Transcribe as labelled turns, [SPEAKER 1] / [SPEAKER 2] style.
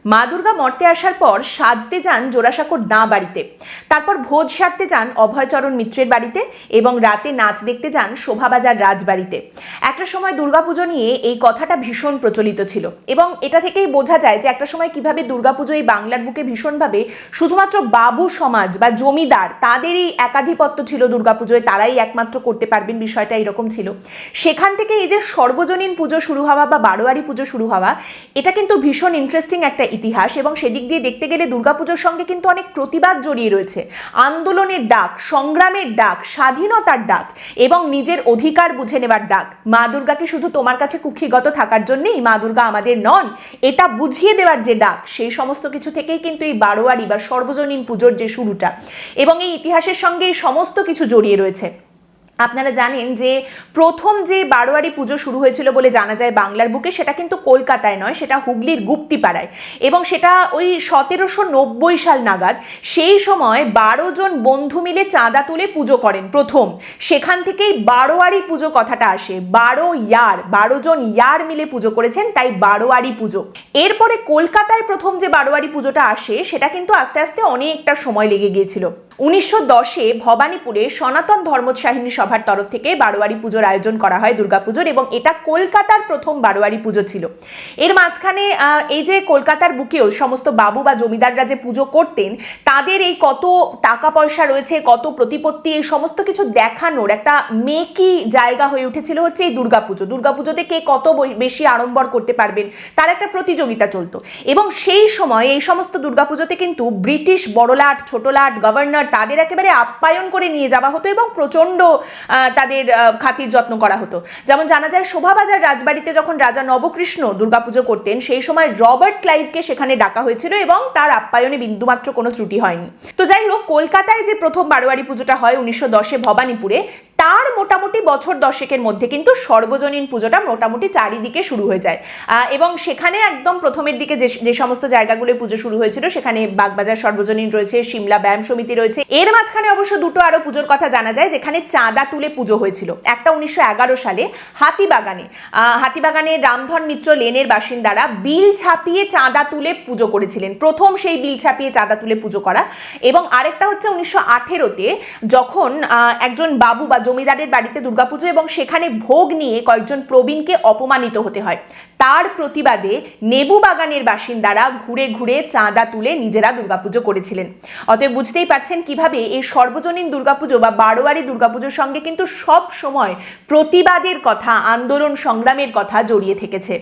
[SPEAKER 1] মা দুর্গা মর্তে আসার পর সাজতে যান জোড়াসাঁকোর দাঁ বাড়িতে, তারপর ভোজ সারতে যান অভয়চরণ মিত্রের বাড়িতে এবং রাতে নাচ দেখতে যান শোভাবাজার রাজবাড়িতে। একটা সময় দুর্গাপুজো নিয়ে এই কথাটা ভীষণ প্রচলিত ছিল এবং এটা থেকেই বোঝা যায় যে একটা সময় কিভাবে দুর্গাপুজো এই বাংলার বুকে ভীষণভাবে শুধুমাত্র বাবু সমাজ বা জমিদার তাদেরই একাধিপত্য ছিল দুর্গাপুজোয়, তারাই একমাত্র করতে পারবেন, বিষয়টা এরকম ছিল। সেখান থেকে এই যে সর্বজনীন পুজো শুরু হওয়া বা বারোয়ারি পুজো শুরু হওয়া, এটা কিন্তু ভীষণ ইন্টারেস্টিং একটা ইতিহাস এবং সেদিক দিয়ে দেখতে গেলে দুর্গাপুজোর সঙ্গে কিন্তু অনেক প্রতিবাদ জড়িয়ে রয়েছে। আন্দোলনের ডাক, সংগ্রামের ডাক, স্বাধীনতার ডাক এবং নিজের অধিকার বুঝে নেবার ডাক। মা দুর্গাকে শুধু তোমার কাছে কুক্ষিগত থাকার জন্যই মা দুর্গা আমাদের নন, এটা বুঝিয়ে দেওয়ার যে ডাক, সেই সমস্ত কিছু থেকেই কিন্তু এই বারোয়ারি বা সর্বজনীন পুজোর যে শুরুটা এবং এই ইতিহাসের সঙ্গে এই সমস্ত কিছু জড়িয়ে রয়েছে। আপনারা জানেন যে প্রথম যে বারোয়ারি পুজো শুরু হয়েছিল বলে জানা যায় বাংলার বুকে, সেটা কিন্তু কলকাতায় নয়, সেটা হুগলির গুপ্তিপাড়ায় এবং সেটা ওই 1790 সাল নাগাদ। সেই সময় 12 জন বন্ধু মিলে চাঁদা তুলে পুজো করেন প্রথম, সেখান থেকেই বারোয়ারি পুজো কথাটা আসে। 12 জন ইয়ার মিলে পুজো করেছেন, তাই বারোয়ারি পুজো। এরপরে কলকাতায় প্রথম যে বারোয়ারি পুজোটা আসে সেটা কিন্তু আস্তে আস্তে অনেকটা সময় লেগে গিয়েছিল। 1910-এ ভবানীপুরে সনাতন ধর্মোৎসাহিনী সভার তরফ থেকে বারোয়ারি পুজোর আয়োজন করা হয় দুর্গাপুজোর এবং এটা কলকাতার প্রথম বারোয়ারি পুজো ছিল। এর মাঝখানে এই যে কলকাতার বুকেও সমস্ত বাবু বা জমিদাররা যে পুজো করতেন, তাদের এই কত টাকা পয়সা রয়েছে, কত প্রতিপত্তি, এই সমস্ত কিছু দেখানোর একটা মেকি জায়গা হয়ে উঠেছিল হচ্ছে এই দুর্গাপুজো। দুর্গাপুজোতে কে কত বেশি আড়ম্বর করতে পারবেন তার একটা প্রতিযোগিতা চলতো এবং সেই সময় এই সমস্ত দুর্গাপুজোতে কিন্তু ব্রিটিশ বড়লাট, ছোটলাট, গভর্নর তাদের একেবারে আপ্যায়ন করে নিয়ে যাওয়া হতো এবং প্রচন্ড তাদের খাতির যত্ন করা হতো। যেমন জানা যায় শোভাবাজার রাজবাড়িতে যখন রাজা নবকৃষ্ণ দুর্গাপুজো করতেন, সেই সময় রবার্ট ক্লাইভকে সেখানে ডাকা হয়েছিল এবং তার আপ্যায়নে বিন্দুমাত্র কোনো ত্রুটি হয়নি। তো যাই হোক, কলকাতায় যে প্রথম বারোয়ারি পুজোটা হয় 1910-এ ভবানীপুরে, তার মোটামুটি বছর 10-এর মধ্যে কিন্তু সর্বজনীন পুজোটা মোটামুটি চারিদিকে শুরু হয়ে যায় এবং সেখানে একদম প্রথমের দিকে যে সমস্ত জায়গাগুলো পুজো শুরু হয়েছিল সেখানে বাগবাজার সর্বজনীন রয়েছে, সিমলা ব্যায়াম সমিতি রয়েছে। এর মাঝখানে অবশ্য দুটো আরো পুজোর কথা জানা যায় যেখানে চাঁদা তুলে পুজো হয়েছিল। একটা 1911 সালে হাতিবাগানে রামধন মিত্র লেনের বাসিন্দারা বিল ছাপিয়ে চাঁদা তুলে পুজো করেছিলেন, প্রথম সেই বিল ছাপিয়ে চাঁদা তুলে পুজো করা। এবং আরেকটা হচ্ছে 1918-তে যখন একজন বাবু বা জমিদারের বাড়িতে দুর্গাপুজো এবং সেখানে ভোগ নিয়ে কয়েকজন প্রবীণকে অপমানিত হতে হয়, তার প্রতিবাদে নেবু বাগানের বাসিন্দারা ঘুরে ঘুরে চাঁদা তুলে নিজেরা দুর্গাপুজো করেছিলেন। অতএব বুঝতেই পারছেন কিভাবে এই সর্বজনীন দুর্গাপুজো বা বারোয়ারি দুর্গাপুজোর সঙ্গে কিন্তু সব সময় প্রতিবাদের কথা, আন্দোলন সংগ্রামের কথা জড়িয়ে থেকেছে।